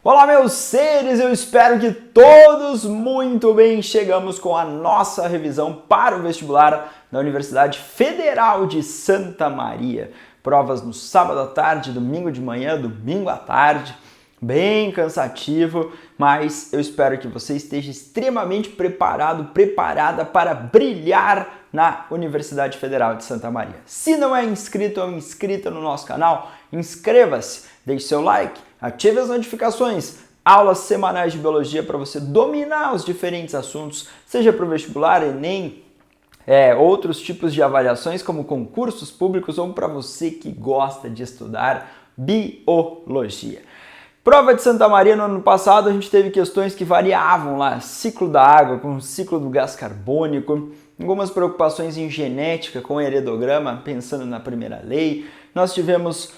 Olá, meus seres, eu espero que todos muito bem. Chegamos com a nossa revisão para o vestibular da Universidade Federal de Santa Maria. Provas no sábado à tarde, domingo de manhã, domingo à tarde. Bem cansativo, mas eu espero que você esteja extremamente preparada para brilhar na Universidade Federal de Santa Maria. Se não é inscrito ou inscrita no nosso canal, inscreva-se, deixe seu like, ative as notificações, aulas semanais de biologia para você dominar os diferentes assuntos, seja para o vestibular, Enem, outros tipos de avaliações como concursos públicos ou para você que gosta de estudar biologia. Prova de Santa Maria no ano passado a gente teve questões que variavam lá, ciclo da água com o ciclo do gás carbônico, algumas preocupações em genética com heredograma, pensando na primeira lei. Nós tivemos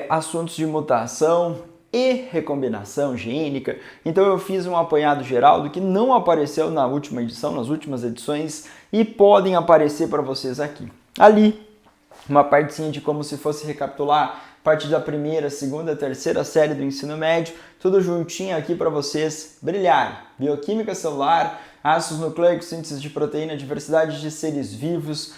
assuntos de mutação e recombinação gênica. Então eu fiz um apanhado geral do que não apareceu na última edição, nas últimas edições, e podem aparecer para vocês aqui. Ali, uma partezinha de como se fosse recapitular parte da primeira, segunda, terceira série do ensino médio, tudo juntinho aqui para vocês brilharem. Bioquímica celular, ácidos nucleicos, síntese de proteína, diversidade de seres vivos,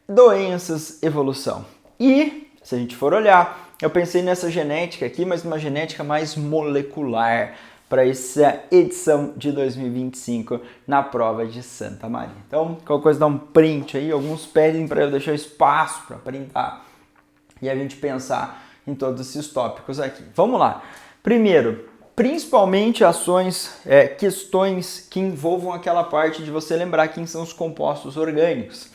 doenças, evolução. E, se a gente for olhar, eu pensei nessa genética aqui, mas numa genética mais molecular para essa edição de 2025 na prova de Santa Maria. Então, qualquer coisa dá um print aí, alguns pedem para eu deixar espaço para printar e a gente pensar em todos esses tópicos aqui. Vamos lá. Primeiro, principalmente questões que envolvam aquela parte de você lembrar quem são os compostos orgânicos.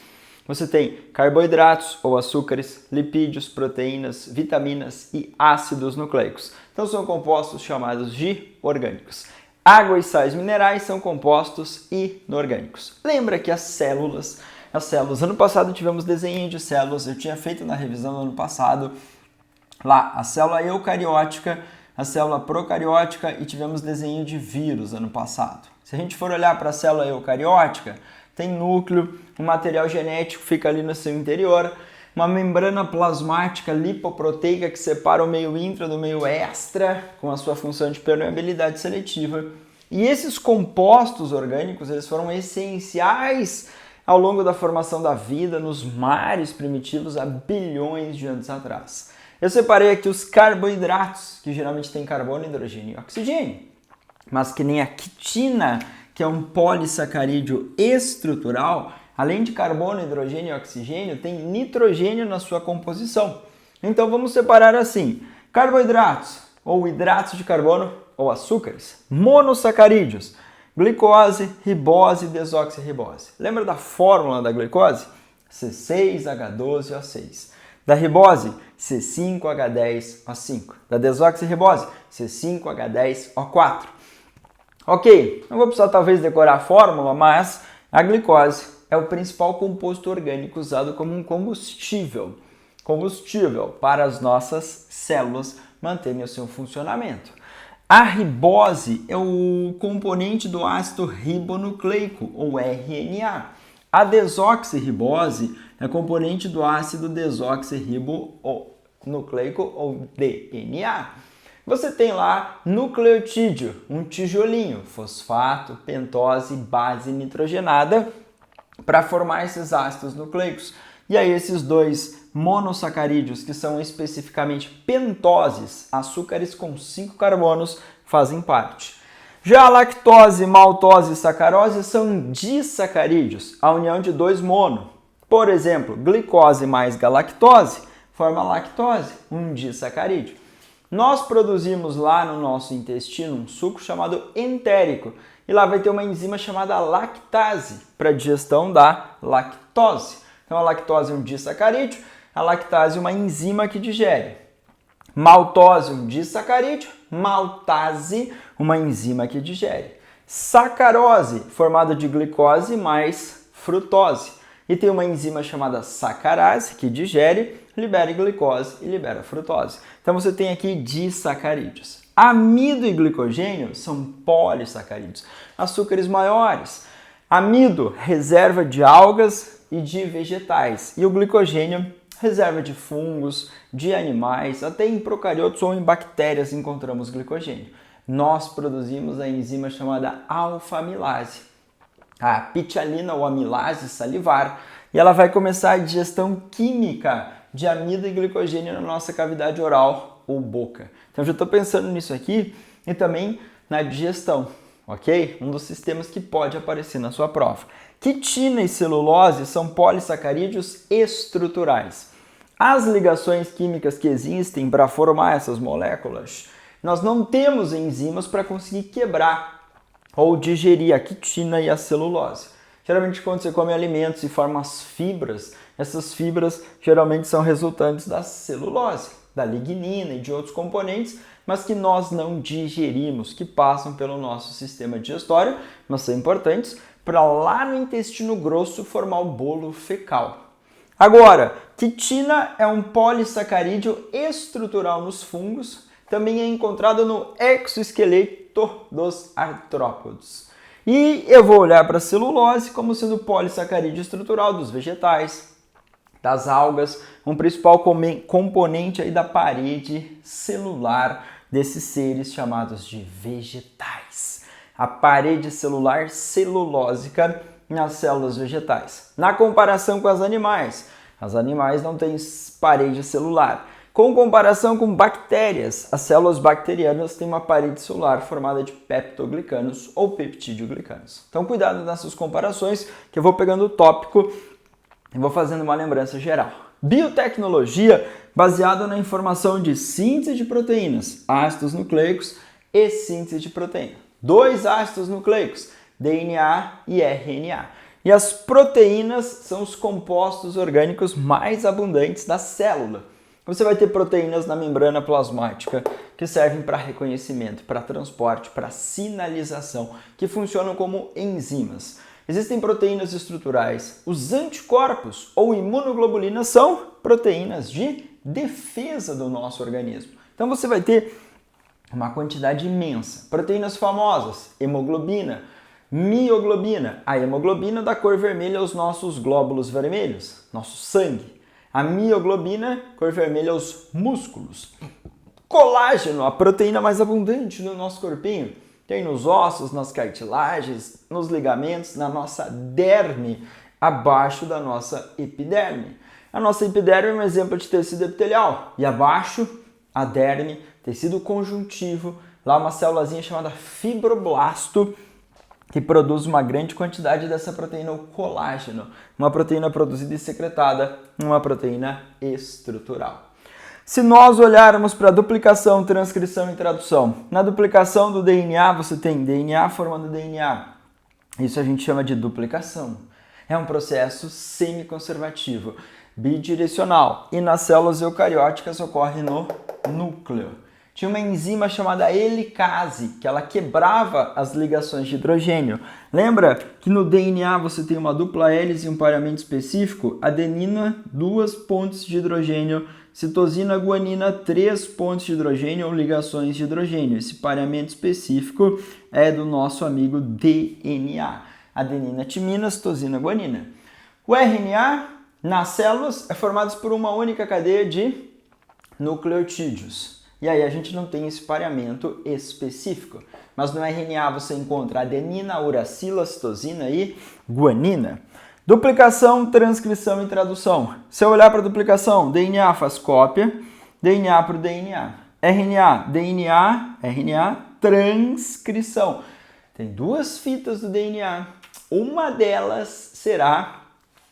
Você tem carboidratos ou açúcares, lipídios, proteínas, vitaminas e ácidos nucleicos. Então são compostos chamados de orgânicos. Água e sais minerais são compostos inorgânicos. Lembra que as células, ano passado tivemos desenho de células, eu tinha feito na revisão do ano passado, lá a célula eucariótica, a célula procariótica e tivemos desenho de vírus ano passado. Se a gente for olhar para a célula eucariótica, tem núcleo, um material genético fica ali no seu interior, uma membrana plasmática lipoproteica que separa o meio intra do meio extra, com a sua função de permeabilidade seletiva. E esses compostos orgânicos, eles foram essenciais ao longo da formação da vida nos mares primitivos há bilhões de anos atrás. Eu separei aqui os carboidratos, que geralmente tem carbono, hidrogênio e oxigênio, mas que nem a quitina, que é um polissacarídeo estrutural, além de carbono, hidrogênio e oxigênio, tem nitrogênio na sua composição. Então vamos separar assim: carboidratos, ou hidratos de carbono, ou açúcares, monossacarídeos, glicose, ribose, desoxirribose. Lembra da fórmula da glicose? C6H12O6. Da ribose, C5H10O5. Da desoxirribose, C5H10O4. Ok, não vou precisar talvez decorar a fórmula, mas a glicose é o principal composto orgânico usado como um combustível para as nossas células manterem o seu funcionamento. A ribose é o componente do ácido ribonucleico, ou RNA. A desoxirribose é componente do ácido desoxirribonucleico, ou DNA. Você tem lá nucleotídeo, um tijolinho, fosfato, pentose, base nitrogenada, para formar esses ácidos nucleicos. E aí esses dois monossacarídeos, que são especificamente pentoses, açúcares com 5 carbonos, fazem parte. Já a lactose, maltose e sacarose são disacarídeos, a união de 2 mono. Por exemplo, glicose mais galactose forma lactose, um disacarídeo. Nós produzimos lá no nosso intestino um suco chamado entérico e lá vai ter uma enzima chamada lactase para digestão da lactose. Então a lactose é um disacarídeo, a lactase é uma enzima que digere. Maltose, um disacarídeo, maltase, uma enzima que digere. Sacarose, formada de glicose mais frutose. E tem uma enzima chamada sacarase, que digere, libera glicose e libera frutose. Então você tem aqui disacarídeos. Amido e glicogênio são polissacarídeos, açúcares maiores. Amido, reserva de algas e de vegetais. E o glicogênio, reserva de fungos, de animais, até em procariotos ou em bactérias encontramos glicogênio. nós produzimos a enzima chamada alfa-amilase, a pitialina ou amilase salivar, e ela vai começar a digestão química de amido e glicogênio na nossa cavidade oral ou boca. Então já estou pensando nisso aqui e também na digestão, ok? Um dos sistemas que pode aparecer na sua prova. Quitina e celulose são polissacarídeos estruturais. As ligações químicas que existem para formar essas moléculas, nós não temos enzimas para conseguir quebrar ou digerir a quitina e a celulose. Geralmente quando você come alimentos e forma as fibras, essas fibras geralmente são resultantes da celulose, da lignina e de outros componentes, mas que nós não digerimos, que passam pelo nosso sistema digestório, mas são importantes para lá no intestino grosso formar o bolo fecal. Agora, quitina é um polissacarídeo estrutural nos fungos, também é encontrado no exoesqueleto dos artrópodes. E eu vou olhar para a celulose como sendo polissacarídeo estrutural dos vegetais, das algas, um principal componente aí da parede celular desses seres chamados de vegetais. A parede celular celulósica nas células vegetais. Na comparação com os animais não têm parede celular. Com comparação com bactérias, as células bacterianas têm uma parede celular formada de peptoglicanos ou peptidoglicanos. Então cuidado nessas comparações, que eu vou pegando o tópico e vou fazendo uma lembrança geral. Biotecnologia baseada na informação de síntese de proteínas, ácidos nucleicos e síntese de proteína. 2 ácidos nucleicos, DNA e RNA. E as proteínas são os compostos orgânicos mais abundantes da célula. Você vai ter proteínas na membrana plasmática que servem para reconhecimento, para transporte, para sinalização, que funcionam como enzimas. Existem proteínas estruturais. Os anticorpos ou imunoglobulinas são proteínas de defesa do nosso organismo. Então você vai ter uma quantidade imensa. Proteínas famosas, hemoglobina, mioglobina. A hemoglobina dá cor vermelha aos nossos glóbulos vermelhos, nosso sangue. A mioglobina, cor vermelha aos músculos. Colágeno, a proteína mais abundante no nosso corpinho. Tem nos ossos, nas cartilagens, nos ligamentos, na nossa derme, abaixo da nossa epiderme. A nossa epiderme é um exemplo de tecido epitelial. E abaixo, a derme, tecido conjuntivo, lá uma célulazinha chamada fibroblasto, que produz uma grande quantidade dessa proteína, o colágeno. Uma proteína produzida e secretada, uma proteína estrutural. Se nós olharmos para a duplicação, transcrição e tradução, na duplicação do DNA você tem DNA formando DNA. Isso a gente chama de duplicação. É um processo semiconservativo, bidirecional, e nas células eucarióticas ocorre no núcleo. Tinha uma enzima chamada helicase, que ela quebrava as ligações de hidrogênio. Lembra que no DNA você tem uma dupla hélice e um pareamento específico? Adenina, 2 pontes de hidrogênio, citosina, guanina, 3 pontes de hidrogênio ou ligações de hidrogênio. Esse pareamento específico é do nosso amigo DNA. Adenina, timina, citosina, guanina. O RNA, nas células, é formado por uma única cadeia de nucleotídeos. E aí a gente não tem esse pareamento específico. Mas no RNA você encontra adenina, uracila, citosina e guanina. Duplicação, transcrição e tradução. Se eu olhar para a duplicação, DNA faz cópia, DNA para o DNA. RNA, DNA, RNA, transcrição. Tem 2 fitas do DNA. Uma delas será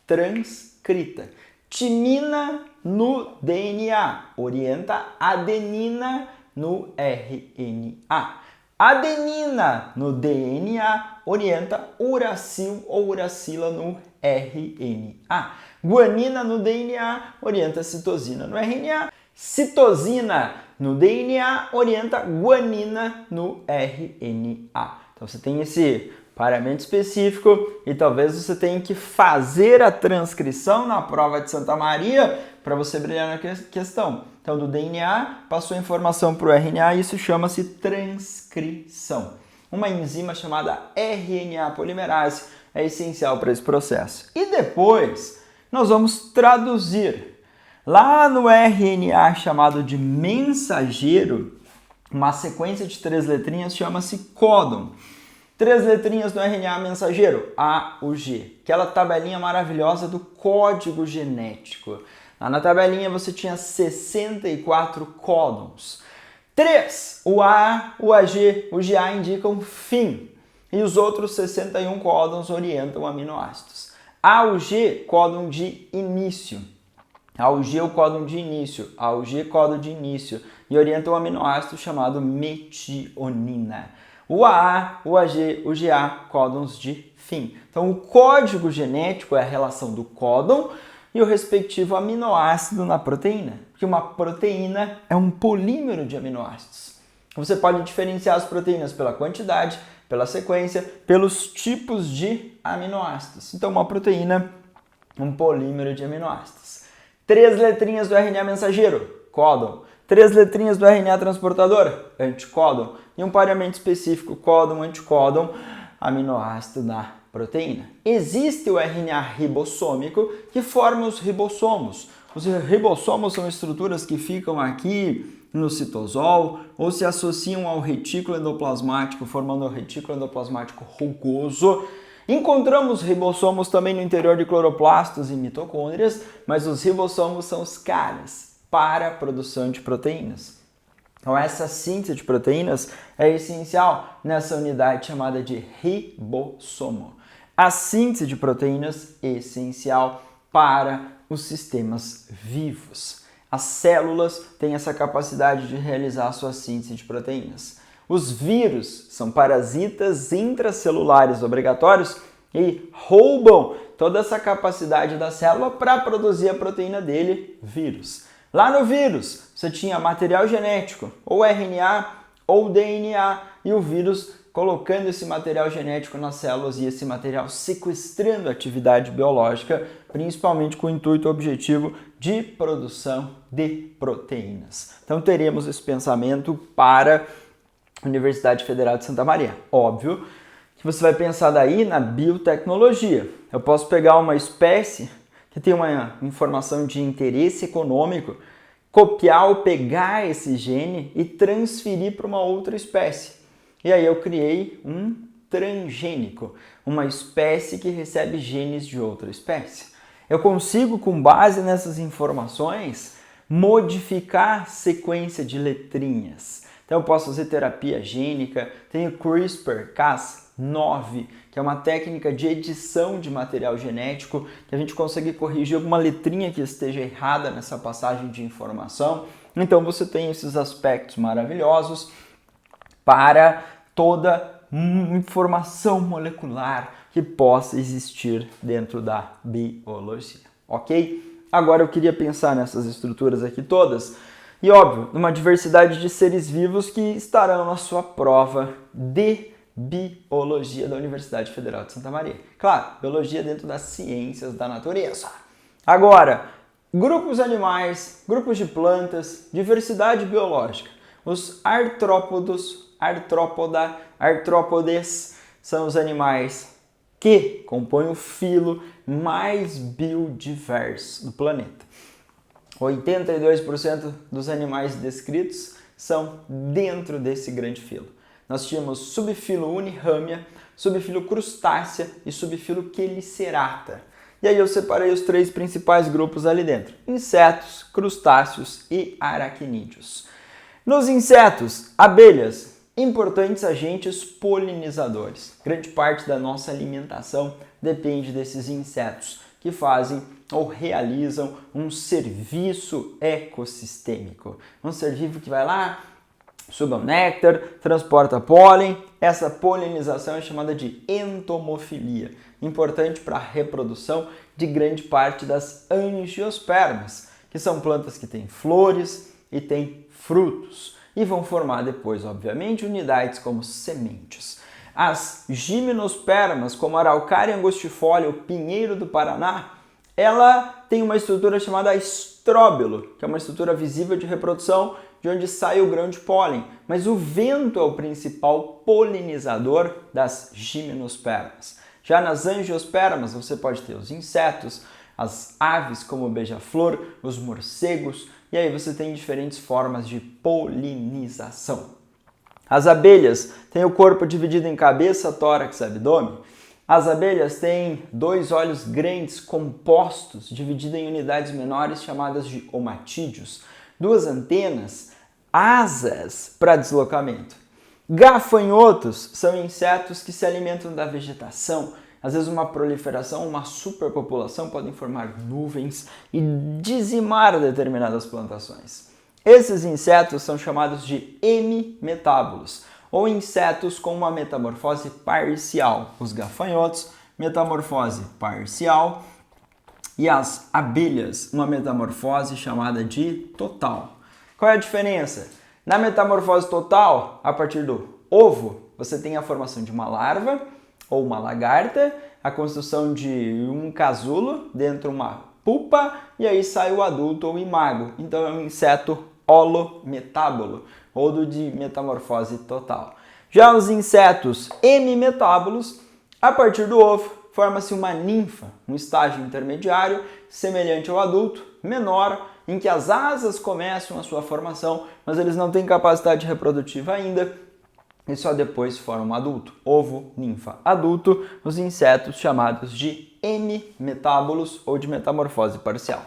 transcrita. Timina no DNA orienta adenina no RNA. Adenina no DNA orienta uracil ou uracila no RNA. Guanina no DNA orienta citosina no RNA. Citosina no DNA orienta guanina no RNA. Então você tem esse pareamento específico e talvez você tenha que fazer a transcrição na prova de Santa Maria para você brilhar na questão. Então, do DNA passou a informação para o RNA e isso chama-se transcrição. Uma enzima chamada RNA polimerase é essencial para esse processo. E depois, nós vamos traduzir. Lá no RNA chamado de mensageiro, Uma sequência de 3 letrinhas chama-se códon. 3 letrinhas do RNA mensageiro, A, U, G. Aquela tabelinha maravilhosa do código genético. Lá na tabelinha você tinha 64 códons. 3, o A, o AG, o GA indicam fim. E os outros 61 códons orientam aminoácidos. A, U, G, códon de início. A, U, G, o códon de início. A, U, G, códon de início. E orienta um aminoácido chamado metionina. O AA, o AG, o GA, códons de fim. Então, o código genético é a relação do códon e o respectivo aminoácido na proteína. Porque uma proteína é um polímero de aminoácidos. Você pode diferenciar as proteínas pela quantidade, pela sequência, pelos tipos de aminoácidos. Então, uma proteína, um polímero de aminoácidos. 3 letrinhas do RNA mensageiro, códon. 3 letrinhas do RNA transportador, anticódon. E um pareamento específico, códon, anticódon, aminoácido na proteína. Existe o RNA ribossômico, que forma os ribossomos. Os ribossomos são estruturas que ficam aqui no citosol ou se associam ao retículo endoplasmático, formando o retículo endoplasmático rugoso. Encontramos ribossomos também no interior de cloroplastos e mitocôndrias, mas os ribossomos são os caras para a produção de proteínas. Então, essa síntese de proteínas é essencial nessa unidade chamada de ribossomo. A síntese de proteínas é essencial para os sistemas vivos. As células têm essa capacidade de realizar a sua síntese de proteínas. Os vírus são parasitas intracelulares obrigatórios e roubam toda essa capacidade da célula para produzir a proteína dele, vírus. Lá no vírus, você tinha material genético, ou RNA ou DNA, e o vírus colocando esse material genético nas células e esse material sequestrando a atividade biológica, principalmente com o intuito objetivo de produção de proteínas. Então teremos esse pensamento para a Universidade Federal de Santa Maria. Óbvio que você vai pensar daí na biotecnologia. Eu posso pegar uma espécie que tem uma informação de interesse econômico, copiar ou pegar esse gene e transferir para uma outra espécie. E aí eu criei um transgênico, uma espécie que recebe genes de outra espécie. Eu consigo, com base nessas informações, modificar a sequência de letrinhas. Então eu posso fazer terapia gênica, tenho CRISPR-Cas9, que é uma técnica de edição de material genético, que a gente consegue corrigir alguma letrinha que esteja errada nessa passagem de informação. Então você tem esses aspectos maravilhosos para toda informação molecular que possa existir dentro da biologia, ok? Agora eu queria pensar nessas estruturas aqui todas e, óbvio, numa diversidade de seres vivos que estarão na sua prova de biologia da Universidade Federal de Santa Maria. Claro, biologia dentro das ciências da natureza. Agora, grupos animais, grupos de plantas, diversidade biológica. Os artrópodos, artrópodes são os animais que compõem o filo mais biodiverso do planeta. 82% dos animais descritos são dentro desse grande filo. Nós tínhamos subfilo Unirrhamia, subfilo Crustácea e subfilo Chelicerata. E aí eu separei os 3 principais grupos ali dentro: insetos, crustáceos e aracnídeos. Nos insetos, abelhas, importantes agentes polinizadores. Grande parte da nossa alimentação depende desses insetos que fazem ou realizam um serviço ecossistêmico. Um ser vivo que vai lá, suga o néctar, transporta pólen. Essa polinização é chamada de entomofilia, importante para a reprodução de grande parte das angiospermas, que são plantas que têm flores e têm frutos e vão formar depois, obviamente, unidades como sementes. As gimnospermas, como a araucária angustifolia, o pinheiro do Paraná, ela tem uma estrutura chamada estróbilo, que é uma estrutura visível de reprodução de onde sai o grão de pólen, mas o vento é o principal polinizador das gimnospermas. Já nas angiospermas você pode ter os insetos, as aves como o beija-flor, os morcegos, e aí você tem diferentes formas de polinização. As abelhas têm o corpo dividido em cabeça, tórax e abdômen. As abelhas têm 2 olhos grandes compostos, divididos em unidades menores chamadas de omatídeos, 2 antenas, asas para deslocamento. Gafanhotos são insetos que se alimentam da vegetação. Às vezes uma proliferação, uma superpopulação podem formar nuvens e dizimar determinadas plantações. Esses insetos são chamados de hemimetábolos, ou insetos com uma metamorfose parcial. Os gafanhotos, metamorfose parcial, e as abelhas, uma metamorfose chamada de total. Qual é a diferença? Na metamorfose total, a partir do ovo, você tem a formação de uma larva ou uma lagarta, a construção de um casulo dentro de uma pupa e aí sai o adulto ou imago. Então é um inseto holometábolo ou de metamorfose total. Já os insetos hemimetábolos, a partir do ovo, forma-se uma ninfa, um estágio intermediário semelhante ao adulto, menor, em que as asas começam a sua formação, mas eles não têm capacidade reprodutiva ainda e só depois formam adulto. Ovo, ninfa, adulto, os insetos chamados de hemimetábolos ou de metamorfose parcial.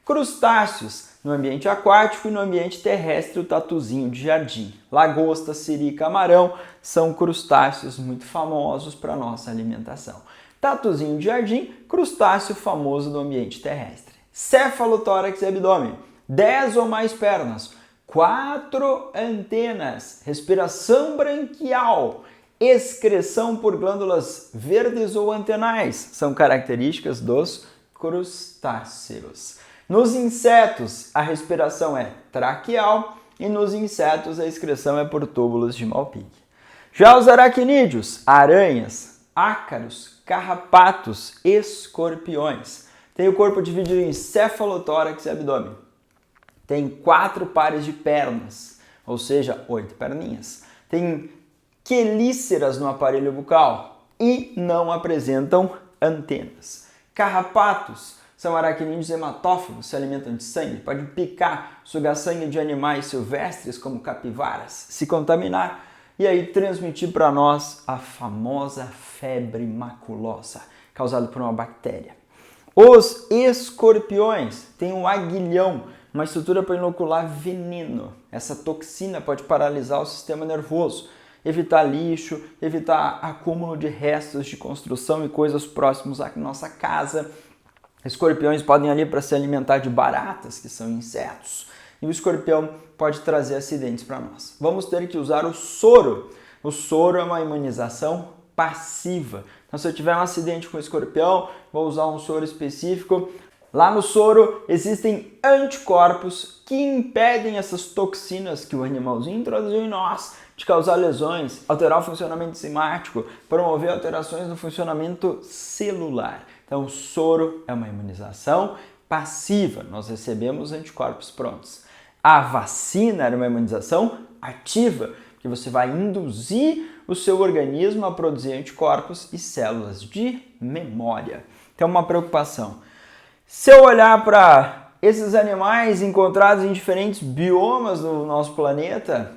Crustáceos, no ambiente aquático e no ambiente terrestre, o tatuzinho de jardim. Lagosta, siri e camarão são crustáceos muito famosos para a nossa alimentação. Tatuzinho de jardim, crustáceo famoso no ambiente terrestre. Céfalo, tórax e abdômen, 10 ou mais pernas, 4 antenas, respiração branquial, excreção por glândulas verdes ou antenais, são características dos crustáceos. Nos insetos, a respiração é traqueal e nos insetos a excreção é por túbulos de Malpighi. Já os aracnídeos, aranhas, ácaros, carrapatos, escorpiões, tem o corpo dividido em céfalo, tórax e abdômen. Tem 4 pares de pernas, ou seja, 8 perninhas. Tem quelíceras no aparelho bucal e não apresentam antenas. Carrapatos são aracnídeos hematófagos, se alimentam de sangue, podem picar, sugar sangue de animais silvestres como capivaras, se contaminar e aí transmitir para nós a famosa febre maculosa, causada por uma bactéria. Os escorpiões têm um aguilhão, uma estrutura para inocular veneno. Essa toxina pode paralisar o sistema nervoso, evitar lixo, evitar acúmulo de restos de construção e coisas próximas à nossa casa. Escorpiões podem ali para se alimentar de baratas, que são insetos. E o escorpião pode trazer acidentes para nós. Vamos ter que usar o soro. O soro é uma imunização passiva. Então, se eu tiver um acidente com o escorpião, vou usar um soro específico. Lá no soro existem anticorpos que impedem essas toxinas que o animalzinho introduziu em nós de causar lesões, alterar o funcionamento enzimático, promover alterações no funcionamento celular. Então, o soro é uma imunização passiva. Nós recebemos anticorpos prontos. A vacina era uma imunização ativa, que você vai induzir o seu organismo a produzir anticorpos e células de memória. Então, uma preocupação. Se eu olhar para esses animais encontrados em diferentes biomas do nosso planeta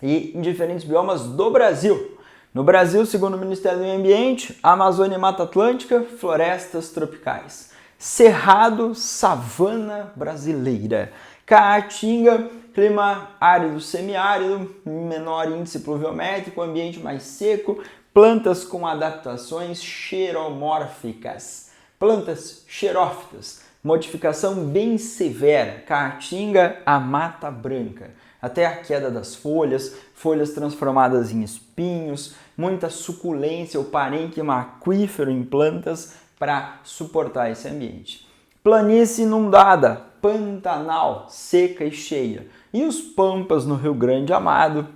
e em diferentes biomas do Brasil. No Brasil, segundo o Ministério do Meio Ambiente, Amazônia e Mata Atlântica, florestas tropicais. Cerrado, savana brasileira. Caatinga, clima árido semiárido, menor índice pluviométrico, ambiente mais seco, plantas com adaptações xeromórficas, plantas xerófitas, modificação bem severa, Caatinga a Mata Branca, até a queda das folhas, folhas transformadas em espinhos, muita suculência ou parênquima aquífero em plantas para suportar esse ambiente. Planície inundada, Pantanal, seca e cheia. E os pampas no Rio Grande Amado,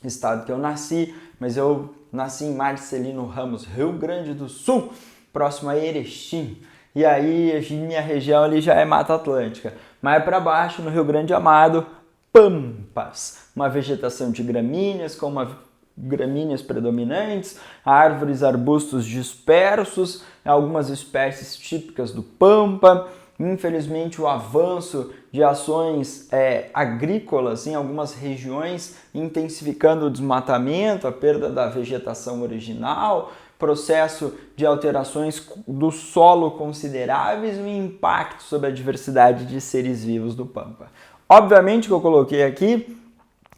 estado que eu nasci, mas eu nasci em Marcelino Ramos, Rio Grande do Sul, próximo a Erechim. E aí, minha região ali já é Mata Atlântica. Mais para baixo, no Rio Grande Amado, pampas. Uma vegetação de gramíneas, com gramíneas predominantes, árvores, arbustos dispersos, algumas espécies típicas do pampa, Infelizmente, o avanço de ações agrícolas em algumas regiões, intensificando o desmatamento, a perda da vegetação original, processo de alterações do solo consideráveis e o impacto sobre a diversidade de seres vivos do Pampa. Obviamente que eu coloquei aqui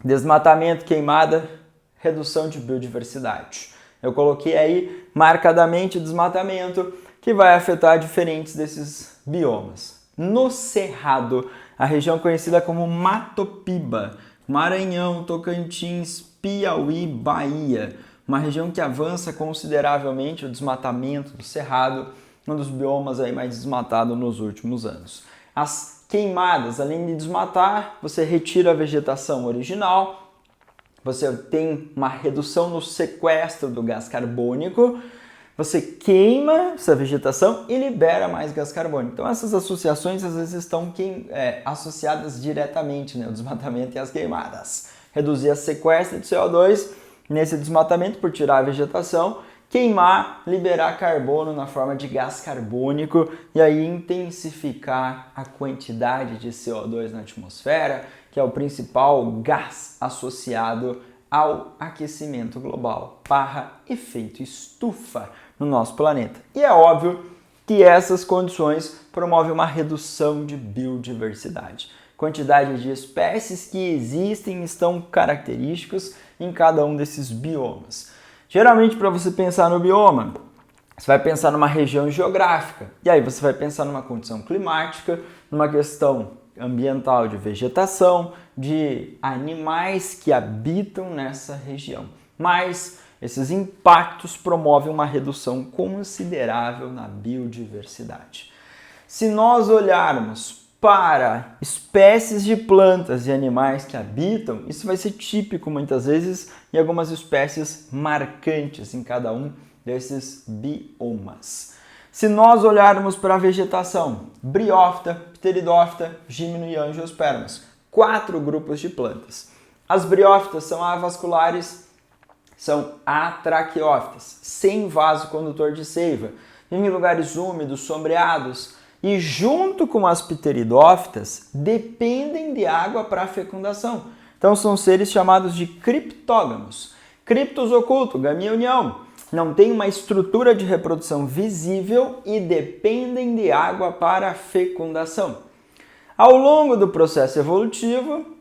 desmatamento, queimada, redução de biodiversidade. Eu coloquei aí marcadamente desmatamento, que vai afetar diferentes desses biomas. No Cerrado, a região conhecida como Mato Piba, Maranhão, Tocantins, Piauí, Bahia, uma região que avança consideravelmente o desmatamento do Cerrado, um dos biomas aí mais desmatados nos últimos anos. As queimadas, além de desmatar, você retira a vegetação original, você tem uma redução no sequestro do gás carbônico, você queima essa vegetação e libera mais gás carbônico. Então essas associações às vezes estão associadas diretamente, né? O desmatamento e as queimadas. Reduzir a sequestro de CO2 nesse desmatamento por tirar a vegetação, queimar, liberar carbono na forma de gás carbônico e aí intensificar a quantidade de CO2 na atmosfera, que é o principal gás associado ao aquecimento global, efeito estufa no nosso planeta. E é óbvio que essas condições promovem uma redução de biodiversidade. Quantidade de espécies que existem estão características em cada um desses biomas. Geralmente, para você pensar no bioma, você vai pensar numa região geográfica, e aí você vai pensar numa condição climática, numa questão ambiental de vegetação, de animais que habitam nessa região. Mas esses impactos promovem uma redução considerável na biodiversidade. Se nós olharmos para espécies de plantas e animais que habitam, isso vai ser típico muitas vezes em algumas espécies marcantes em cada um desses biomas. Se nós olharmos para a vegetação, briófita, pteridófita, gímeno e angiospermas, 4 grupos de plantas. As briófitas são avasculares, são atraqueófitas, sem vaso condutor de seiva, vivem em lugares úmidos, sombreados e junto com as pteridófitas dependem de água para a fecundação. Então são seres chamados de criptógamos. Criptos oculto, gaminha união. Não tem uma estrutura de reprodução visível e dependem de água para a fecundação. Ao longo do processo evolutivo,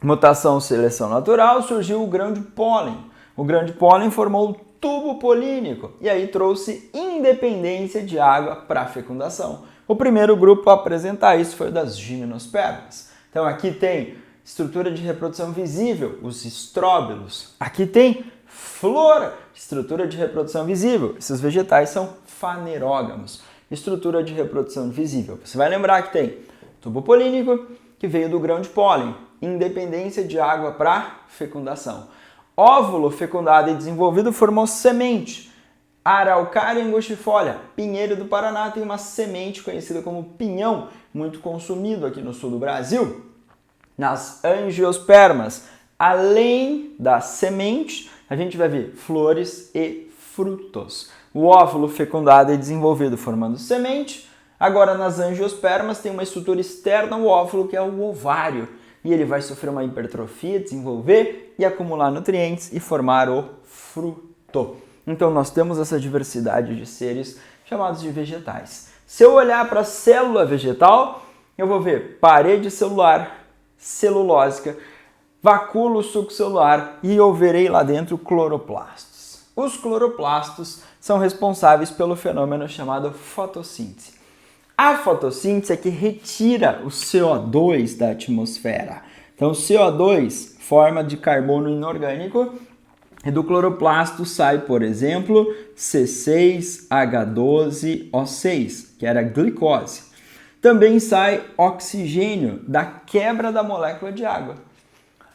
mutação, seleção natural, surgiu o grão de pólen. O grão de pólen formou o tubo polínico e aí trouxe independência de água para a fecundação. O primeiro grupo a apresentar isso foi o das gimnospermas. Então aqui tem estrutura de reprodução visível, os estróbilos. Aqui tem flora, estrutura de reprodução visível. Esses vegetais são fanerógamos. Estrutura de reprodução visível. Você vai lembrar que tem tubo polínico, que veio do grão de pólen. Independência de água para fecundação. Óvulo fecundado e desenvolvido formou semente. Araucária angustifolia, pinheiro do Paraná, tem uma semente conhecida como pinhão, muito consumido aqui no sul do Brasil. Nas angiospermas, além da semente, a gente vai ver flores e frutos. O óvulo fecundado e desenvolvido formando semente. Agora, nas angiospermas, tem uma estrutura externa ao óvulo, que é o ovário. E ele vai sofrer uma hipertrofia, desenvolver e acumular nutrientes e formar o fruto. Então, nós temos essa diversidade de seres chamados de vegetais. Se eu olhar para a célula vegetal, eu vou ver parede celular, celulósica, vacúolo succelular e eu verei lá dentro cloroplastos. Os cloroplastos são responsáveis pelo fenômeno chamado fotossíntese. A fotossíntese é que retira o CO2 da atmosfera. Então, o CO2, forma de carbono inorgânico, e do cloroplasto sai, por exemplo, C6H12O6, que era glicose. Também sai oxigênio da quebra da molécula de água.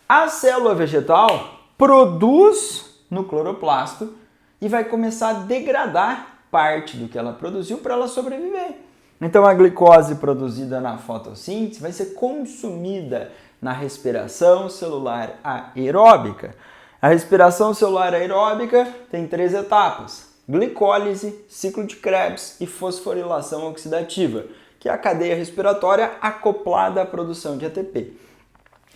A célula vegetal produz no cloroplasto e vai começar a degradar parte do que ela produziu para ela sobreviver. Então a glicose produzida na fotossíntese vai ser consumida na respiração celular aeróbica. A respiração celular aeróbica tem 3 etapas: glicólise, ciclo de Krebs e fosforilação oxidativa, que é a cadeia respiratória acoplada à produção de ATP.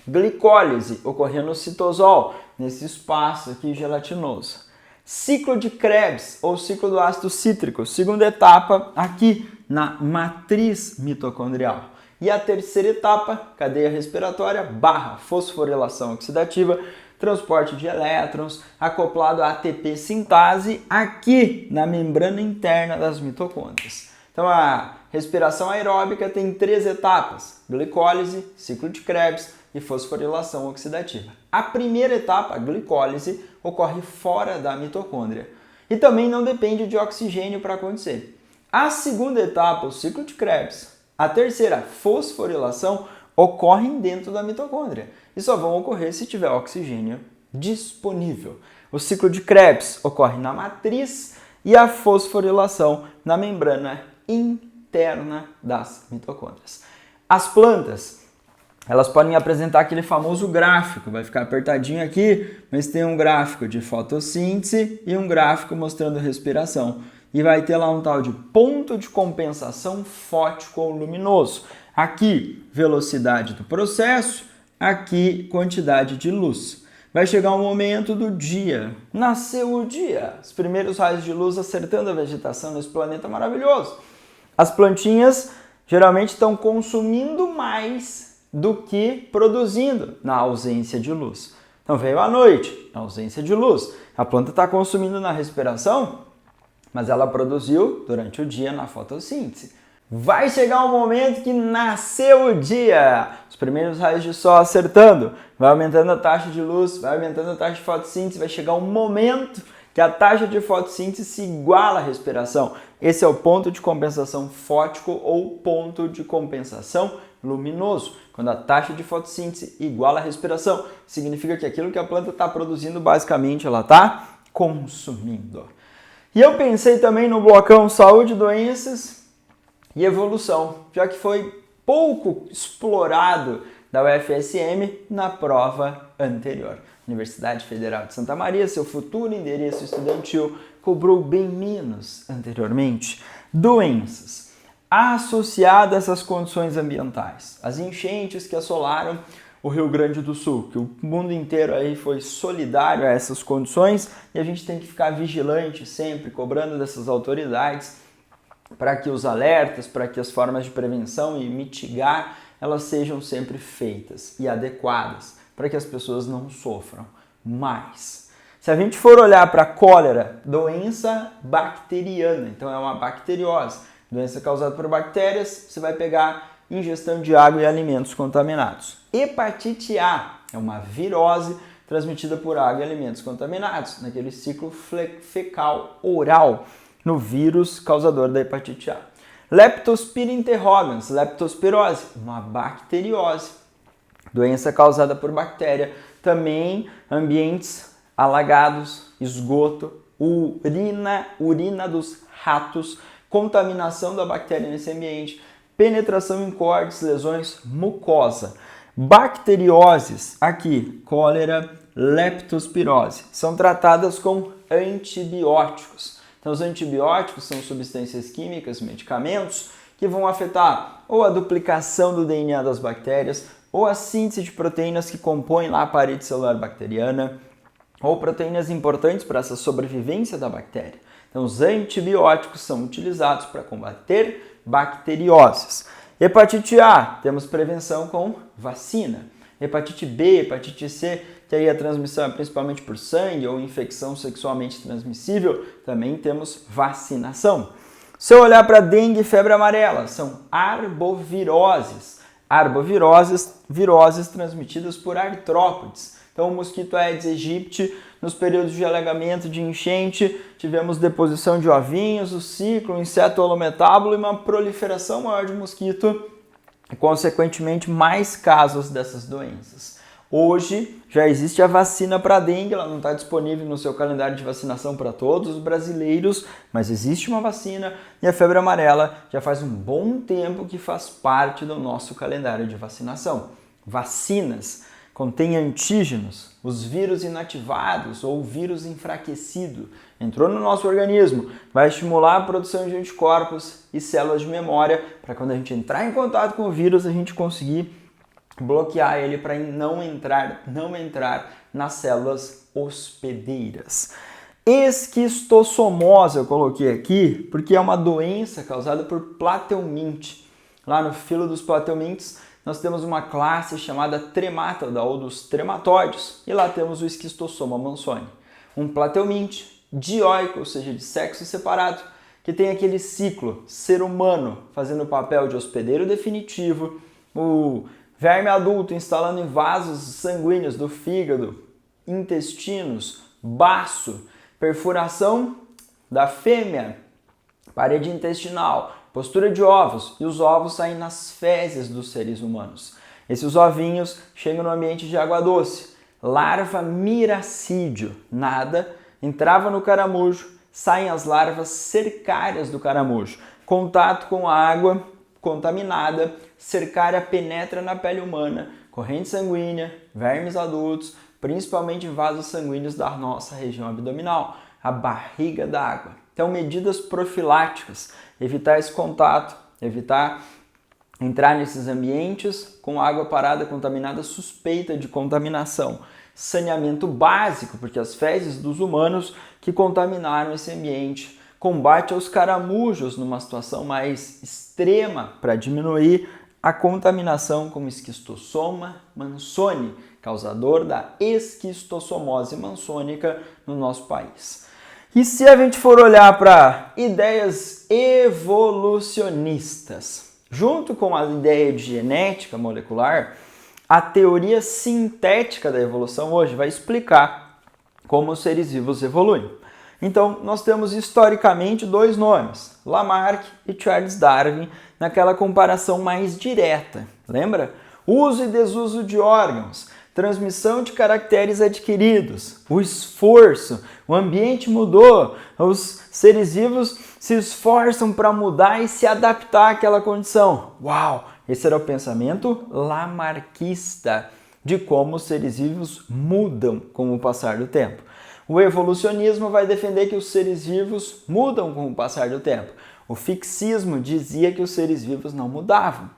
Glicólise, ocorrendo no citosol, nesse espaço aqui gelatinoso. Ciclo de Krebs, ou ciclo do ácido cítrico, segunda etapa aqui na matriz mitocondrial. E a terceira etapa, cadeia respiratória / fosforilação oxidativa, transporte de elétrons, acoplado à ATP sintase aqui na membrana interna das mitocôndrias. Então a respiração aeróbica tem 3 etapas: glicólise, ciclo de Krebs e fosforilação oxidativa. A primeira etapa, a glicólise, ocorre fora da mitocôndria e também não depende de oxigênio para acontecer. A segunda etapa, o ciclo de Krebs, a terceira, fosforilação, ocorrem dentro da mitocôndria e só vão ocorrer se tiver oxigênio disponível. O ciclo de Krebs ocorre na matriz e a fosforilação na membrana interna das mitocôndrias. As plantas, elas podem apresentar aquele famoso gráfico, vai ficar apertadinho aqui, mas tem um gráfico de fotossíntese e um gráfico mostrando respiração. E vai ter lá um tal de ponto de compensação fótico ou luminoso. Aqui, velocidade do processo, aqui, quantidade de luz. Vai chegar um momento do dia, nasceu o dia, os primeiros raios de luz acertando a vegetação nesse planeta maravilhoso. As plantinhas geralmente estão consumindo mais do que produzindo na ausência de luz. Então veio a noite, na ausência de luz. A planta está consumindo na respiração, mas ela produziu durante o dia na fotossíntese. Vai chegar um momento que nasceu o dia, os primeiros raios de sol acertando, vai aumentando a taxa de luz, vai aumentando a taxa de fotossíntese, vai chegar um momento que a taxa de fotossíntese se iguala à respiração. Esse é o ponto de compensação fótico ou ponto de compensação luminoso. Quando a taxa de fotossíntese iguala à respiração, significa que aquilo que a planta está produzindo, basicamente, ela está consumindo. E eu pensei também no blocão saúde, doenças e evolução, já que foi pouco explorado da UFSM na prova anterior. Universidade Federal de Santa Maria, seu futuro endereço estudantil, cobrou bem menos anteriormente. Doenças associadas a essas condições ambientais. As enchentes que assolaram o Rio Grande do Sul, que o mundo inteiro aí foi solidário a essas condições e a gente tem que ficar vigilante sempre, cobrando dessas autoridades para que os alertas, para que as formas de prevenção e mitigar, elas sejam sempre feitas e adequadas, para que as pessoas não sofram mais. Se a gente for olhar para a cólera, doença bacteriana, então é uma bacteriose, doença causada por bactérias, você vai pegar ingestão de água e alimentos contaminados. Hepatite A é uma virose transmitida por água e alimentos contaminados, naquele ciclo fecal oral, no vírus causador da hepatite A. Leptospira interrogans, leptospirose, uma bacteriose, doença causada por bactéria, também ambientes alagados, esgoto, urina dos ratos, contaminação da bactéria nesse ambiente, penetração em cortes, lesões, mucosa. Bacterioses, aqui, cólera, leptospirose, são tratadas com antibióticos. Então, os antibióticos são substâncias químicas, medicamentos, que vão afetar ou a duplicação do DNA das bactérias, ou a síntese de proteínas que compõem lá a parede celular bacteriana, ou proteínas importantes para essa sobrevivência da bactéria. Então, os antibióticos são utilizados para combater bacterioses. Hepatite A, temos prevenção com vacina. Hepatite B, hepatite C, que aí a transmissão é principalmente por sangue ou infecção sexualmente transmissível, também temos vacinação. Se eu olhar para dengue e febre amarela, são arboviroses. Arboviroses, viroses transmitidas por artrópodes. Então, o mosquito Aedes aegypti, nos períodos de alagamento, de enchente, tivemos deposição de ovinhos, o ciclo, o inseto holometábulo e uma proliferação maior de mosquito e, consequentemente, mais casos dessas doenças. Hoje, já existe a vacina para a dengue, ela não está disponível no seu calendário de vacinação para todos os brasileiros, mas existe uma vacina e a febre amarela já faz um bom tempo que faz parte do nosso calendário de vacinação. Vacinas contém antígenos, os vírus inativados ou vírus enfraquecido. Entrou no nosso organismo, vai estimular a produção de anticorpos e células de memória para quando a gente entrar em contato com o vírus, a gente conseguir bloquear ele para não entrar nas células hospedeiras. Esquistossomose eu coloquei aqui porque é uma doença causada por plateuminte. Lá no filo dos plateumintes nós temos uma classe chamada tremátoda ou dos trematóides e lá temos o esquistossoma mansoni. Um plateuminte dioico, ou seja, de sexo separado, que tem aquele ciclo ser humano fazendo o papel de hospedeiro definitivo, o verme adulto instalando em vasos sanguíneos do fígado, intestinos, baço, perfuração da fêmea, parede intestinal, postura de ovos, e os ovos saem nas fezes dos seres humanos. Esses ovinhos chegam no ambiente de água doce. Larva miracídio, nada, entrava no caramujo, saem as larvas cercárias do caramujo. Contato com a água contaminada, cercária penetra na pele humana, corrente sanguínea, vermes adultos, principalmente vasos sanguíneos da nossa região abdominal, a barriga d'água. Então, medidas profiláticas, evitar esse contato, evitar entrar nesses ambientes com água parada contaminada suspeita de contaminação. Saneamento básico, porque as fezes dos humanos que contaminaram esse ambiente. Combate aos caramujos numa situação mais extrema para diminuir a contaminação como esquistossoma mansoni, causador da esquistossomose mansônica no nosso país. E se a gente for olhar para ideias evolucionistas, junto com a ideia de genética molecular, a teoria sintética da evolução hoje vai explicar como os seres vivos evoluem. Então, nós temos historicamente dois nomes, Lamarck e Charles Darwin, naquela comparação mais direta. Lembra? Uso e desuso de órgãos, transmissão de caracteres adquiridos, o esforço, o ambiente mudou, os seres vivos se esforçam para mudar e se adaptar àquela condição. Uau! Esse era o pensamento lamarquista de como os seres vivos mudam com o passar do tempo. O evolucionismo vai defender que os seres vivos mudam com o passar do tempo. O fixismo dizia que os seres vivos não mudavam.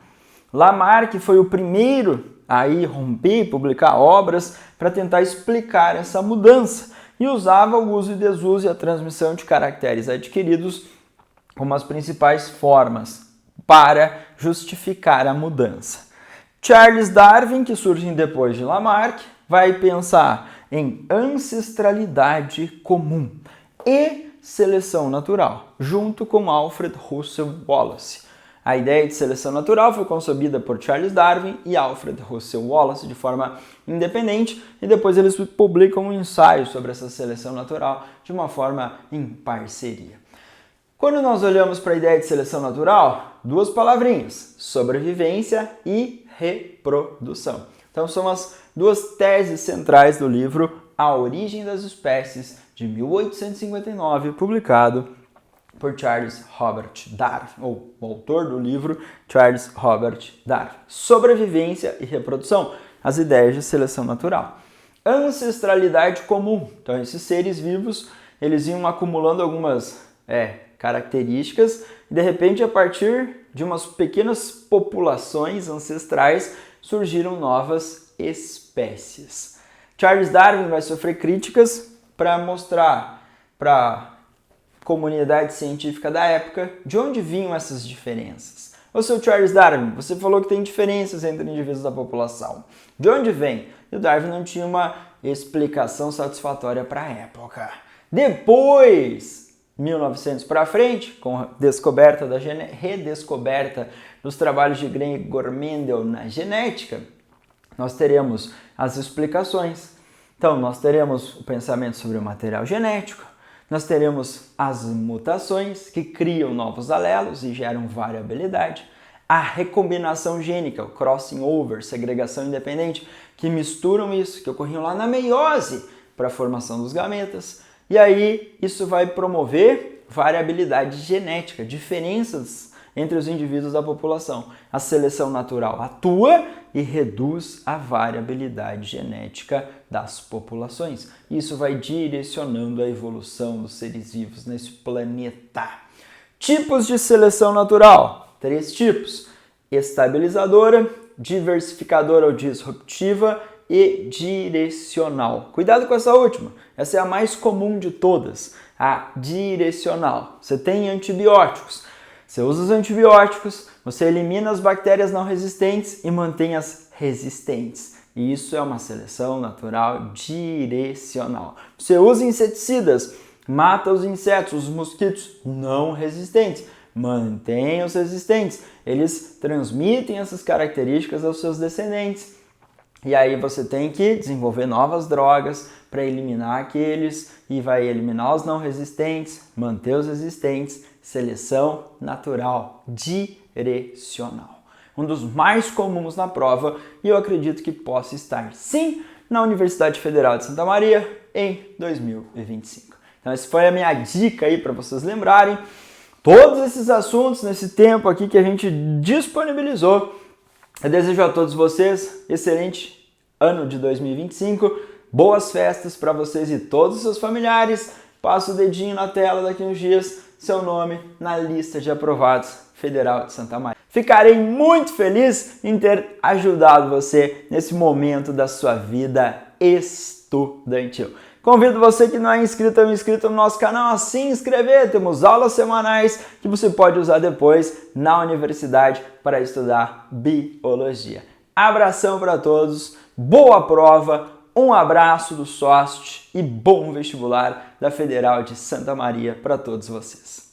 Lamarck foi o primeiro a ir romper e publicar obras para tentar explicar essa mudança e usava o uso e desuso e a transmissão de caracteres adquiridos como as principais formas para justificar a mudança. Charles Darwin, que surge depois de Lamarck, vai pensar em ancestralidade comum e seleção natural, junto com Alfred Russel Wallace. A ideia de seleção natural foi concebida por Charles Darwin e Alfred Russel Wallace de forma independente e depois eles publicam um ensaio sobre essa seleção natural de uma forma em parceria. Quando nós olhamos para a ideia de seleção natural, duas palavrinhas, sobrevivência e reprodução. Então são as duas teses centrais do livro A Origem das Espécies, de 1859, publicado por Charles Robert Darwin, ou o autor do livro Charles Robert Darwin. Sobrevivência e reprodução, as ideias de seleção natural. Ancestralidade comum, então esses seres vivos, eles iam acumulando algumas características e de repente a partir de umas pequenas populações ancestrais surgiram novas espécies. Charles Darwin vai sofrer críticas para mostrar para a comunidade científica da época de onde vinham essas diferenças. Ô seu Charles Darwin, você falou que tem diferenças entre indivíduos da população. De onde vem? E o Darwin não tinha uma explicação satisfatória para a época. Depois, 1900 para frente, com a redescoberta dos trabalhos de Gregor Mendel na genética, nós teremos as explicações. Então, nós teremos o pensamento sobre o material genético, nós teremos as mutações que criam novos alelos e geram variabilidade, a recombinação gênica, o crossing over, segregação independente, que misturam isso, que ocorriam lá na meiose para a formação dos gametas, e aí isso vai promover variabilidade genética, diferenças entre os indivíduos da população. A seleção natural atua e reduz a variabilidade genética das populações. Isso vai direcionando a evolução dos seres vivos nesse planeta. Tipos de seleção natural: 3 tipos: estabilizadora, diversificadora ou disruptiva e direcional. Cuidado com essa última, essa é a mais comum de todas, a direcional. Você tem antibióticos, você usa os antibióticos, você elimina as bactérias não resistentes e mantém as resistentes. E isso é uma seleção natural direcional. Você usa inseticidas, mata os insetos, os mosquitos não resistentes, mantém os resistentes. Eles transmitem essas características aos seus descendentes. E aí você tem que desenvolver novas drogas para eliminar aqueles e vai eliminar os não resistentes, manter os resistentes. Seleção natural direcional. Um dos mais comuns na prova e eu acredito que possa estar sim na Universidade Federal de Santa Maria em 2025. Então essa foi a minha dica aí para vocês lembrarem todos esses assuntos nesse tempo aqui que a gente disponibilizou. Eu desejo a todos vocês excelente ano de 2025, boas festas para vocês e todos os seus familiares. Passa o dedinho na tela daqui uns dias, seu nome na lista de aprovados Federal de Santa Maria. Ficarei muito feliz em ter ajudado você nesse momento da sua vida estudantil. Convido você que não é inscrito ou inscrito no nosso canal a se inscrever. Temos aulas semanais que você pode usar depois na universidade para estudar biologia. Abração para todos, boa prova, um abraço do SOST e bom vestibular da Federal de Santa Maria para todos vocês.